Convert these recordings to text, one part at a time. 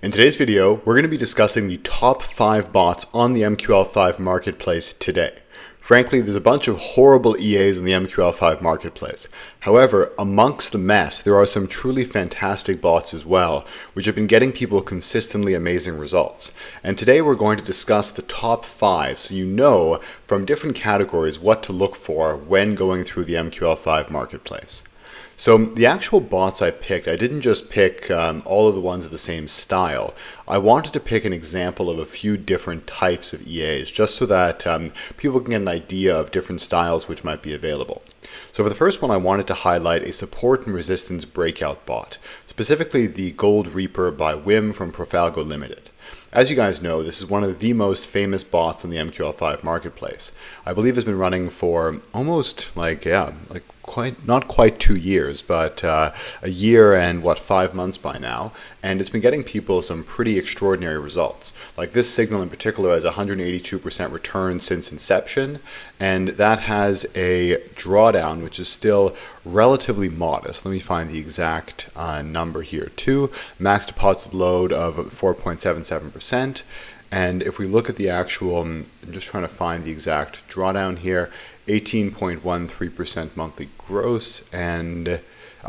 In today's video, we're going to be discussing the top 5 bots on the MQL5 marketplace today. Frankly, there's a bunch of horrible EAs in the MQL5 marketplace. However, amongst the mess, there are some truly fantastic bots as well, which have been getting people consistently amazing results. And today we're going to discuss the top 5 so you know from different categories what to look for when going through the MQL5 marketplace. So the actual bots I picked, I didn't just pick all of the ones of the same style. I wanted to pick an example of a few different types of EAs just so that people can get an idea of different styles which might be available. So for the first one, I wanted to highlight a support and resistance breakout bot, specifically the Gold Reaper by Wim from Profalgo Limited. As you guys know, this is one of the most famous bots on the MQL5 marketplace. I believe it's been running for almost not quite 2 years, but a year and 5 months by now. And it's been getting people some pretty extraordinary results. Like this signal in particular has 182% return since inception, and that has a drawdown which is still relatively modest. Let me find the exact number here too. Max deposit load of 4.77%. And if we look at the actual, I'm just trying to find the exact drawdown here, 18.13% monthly gross, and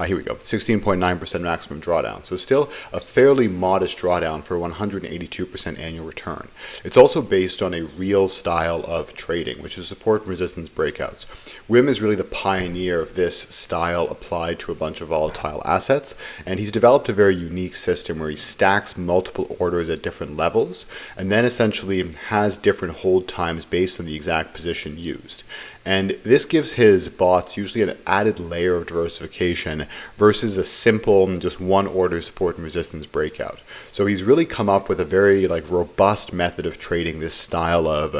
here we go, 16.9% maximum drawdown. So still a fairly modest drawdown for 182% annual return. It's also based on a real style of trading, which is support and resistance breakouts. Wim is really the pioneer of this style applied to a bunch of volatile assets, and he's developed a very unique system where he stacks multiple orders at different levels, and then essentially has different hold times based on the exact position used. And this gives his bots usually an added layer of diversification versus a simple just one order support and resistance breakout. So he's really come up with a very robust method of trading this style of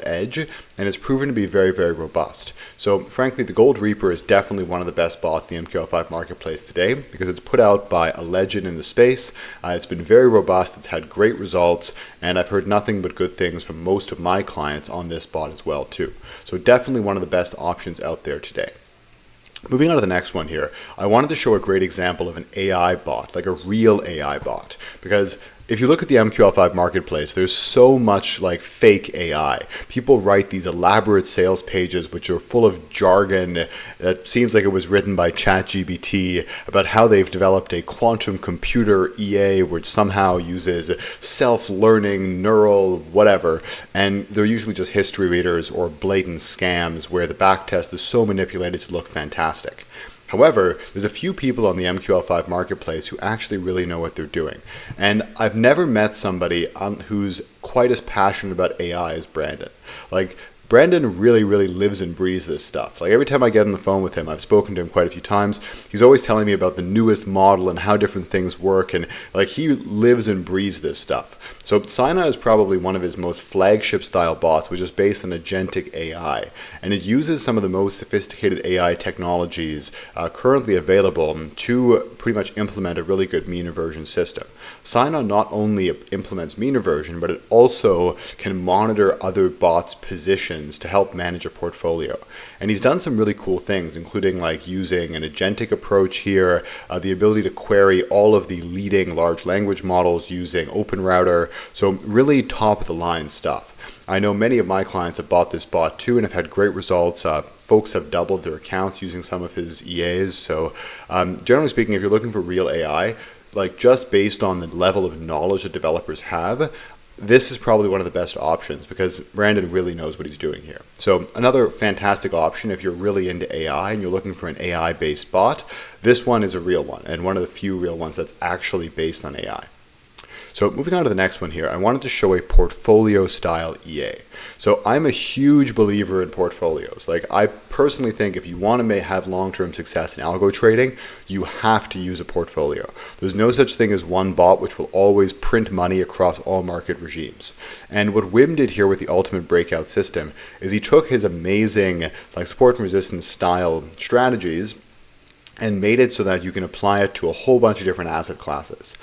edge, and it's proven to be very, very robust. So frankly, the Gold Reaper is definitely one of the best bots in the MQL5 marketplace today because it's put out by a legend in the space. It's been very robust, it's had great results, and I've heard nothing but good things from most of my clients on this bot as well too. So definitely one of the best options out there today. Moving on to the next one here, I wanted to show a great example of an AI bot, like a real AI bot, because if you look at the MQL5 marketplace, there's so much fake AI. People write these elaborate sales pages which are full of jargon that seems like it was written by ChatGPT about how they've developed a quantum computer EA which somehow uses self-learning, neural, whatever, and they're usually just history readers or blatant scams where the backtest is so manipulated to look fantastic. However, there's a few people on the MQL5 marketplace who actually really know what they're doing. And I've never met somebody who's quite as passionate about AI as Brandon. Brandon really, really lives and breathes this stuff. Every time I get on the phone with him, I've spoken to him quite a few times, he's always telling me about the newest model and how different things work, and he lives and breathes this stuff. So Syna is probably one of his most flagship style bots, which is based on agentic AI, and it uses some of the most sophisticated AI technologies currently available to pretty much implement a really good mean reversion system. Syna not only implements mean reversion, but it also can monitor other bots' positions to help manage a portfolio. And he's done some really cool things, including using an agentic approach here, the ability to query all of the leading large language models using OpenRouter. So really top of the line stuff. I know many of my clients have bought this bot too and have had great results. Folks have doubled their accounts using some of his EAs. So generally speaking, if you're looking for real AI, just based on the level of knowledge that developers have, this is probably one of the best options because Brandon really knows what he's doing here. So another fantastic option if you're really into AI and you're looking for an AI-based bot, this one is a real one and one of the few real ones that's actually based on AI. So moving on to the next one here, I wanted to show a portfolio style EA. So I'm a huge believer in portfolios. I personally think if you want to have long-term success in algo trading, you have to use a portfolio. There's no such thing as one bot which will always print money across all market regimes. And what Wim did here with the ultimate breakout system is he took his amazing support and resistance style strategies and made it so that you can apply it to a whole bunch of different asset classes.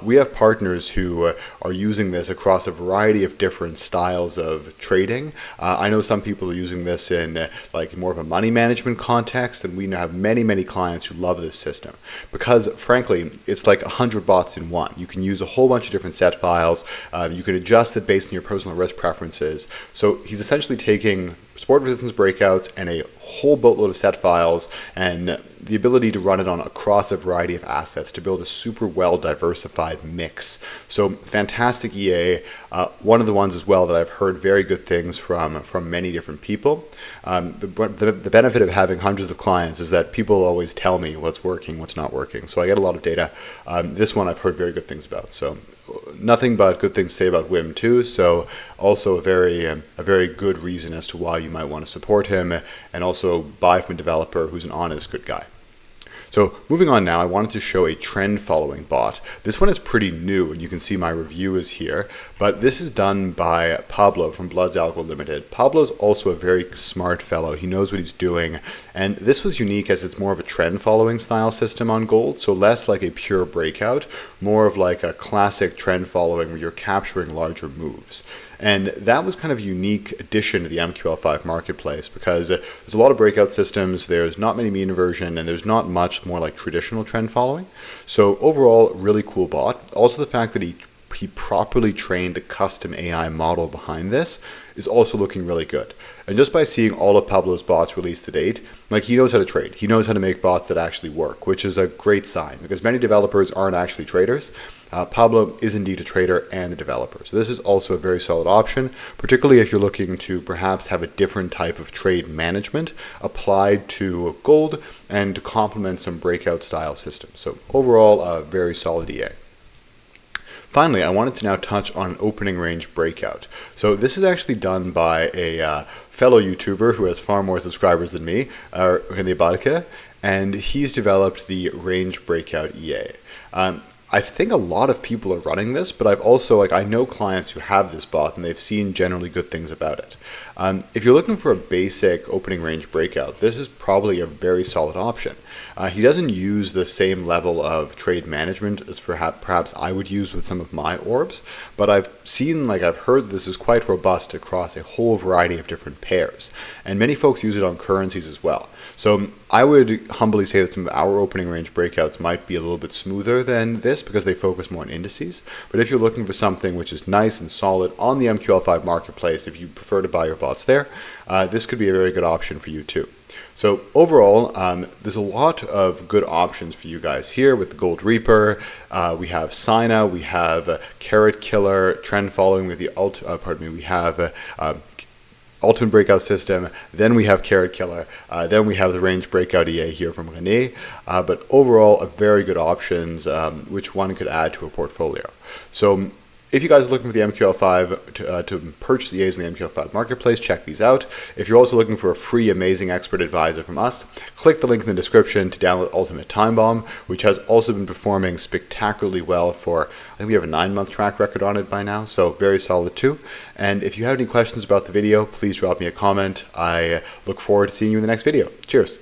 We have partners who are using this across a variety of different styles of trading. I know some people are using this in like more of a money management context, and we have many clients who love this system because, frankly, it's like 100 bots in one. You can use a whole bunch of different set files. You can adjust it based on your personal risk preferences. So he's essentially taking support resistance breakouts and a whole boatload of set files and the ability to run it on across a variety of assets to build a super well diversified mix. So fantastic EA, one of the ones as well that I've heard very good things from many different people. The benefit of having hundreds of clients is that people always tell me what's working, what's not working. So I get a lot of data. This one I've heard very good things about. So nothing but good things to say about Wim too. So also a very good reason as to why you might want to support him and also buy from a developer who's an honest, good guy. So moving on now, I wanted to show a trend following bot. This one is pretty new and you can see my review is here, but this is done by Pablo from Bloods Algo Limited. Pablo's also a very smart fellow. He knows what he's doing. And this was unique as it's more of a trend following style system on gold. So less like a pure breakout, more of like a classic trend following where you're capturing larger moves. And that was kind of a unique addition to the MQL5 marketplace because there's a lot of breakout systems, there's not many mean inversion, and there's not much more like traditional trend following. So overall, really cool bot. Also the fact that he properly trained a custom AI model behind this is also looking really good. And just by seeing all of Pablo's bots released to date, like he knows how to trade. He knows how to make bots that actually work, which is a great sign because many developers aren't actually traders. Pablo is indeed a trader and a developer. So this is also a very solid option, particularly if you're looking to perhaps have a different type of trade management applied to gold and to complement some breakout style systems. So overall, a very solid EA. Finally, I wanted to now touch on an opening range breakout. So this is actually done by a fellow YouTuber who has far more subscribers than me, René Badeke, and he's developed the range breakout EA. I think a lot of people are running this, but I've also, I know clients who have this bot and they've seen generally good things about it. If you're looking for a basic opening range breakout, this is probably a very solid option. He doesn't use the same level of trade management as perhaps I would use with some of my orbs, but I've heard this is quite robust across a whole variety of different pairs, and many folks use it on currencies as well. So I would humbly say that some of our opening range breakouts might be a little bit smoother than this because they focus more on indices. But if you're looking for something which is nice and solid on the MQL5 marketplace, if you prefer to buy your bots there, this could be a very good option for you too. So overall, there's a lot of good options for you guys here with the Gold Reaper. We have Syna, we have Karat Killer, trend following with the we have Ultimate Breakout System, then we have Karat Killer, then we have the Range Breakout EA here from René, but overall, a very good options which one could add to a portfolio. So if you guys are looking for the MQL5 to purchase the EAs in the MQL5 marketplace, check these out. If you're also looking for a free, amazing expert advisor from us, click the link in the description to download Ultimate Time Bomb, which has also been performing spectacularly well for, I think we have a 9-month track record on it by now, so very solid too. And if you have any questions about the video, please drop me a comment. I look forward to seeing you in the next video. Cheers.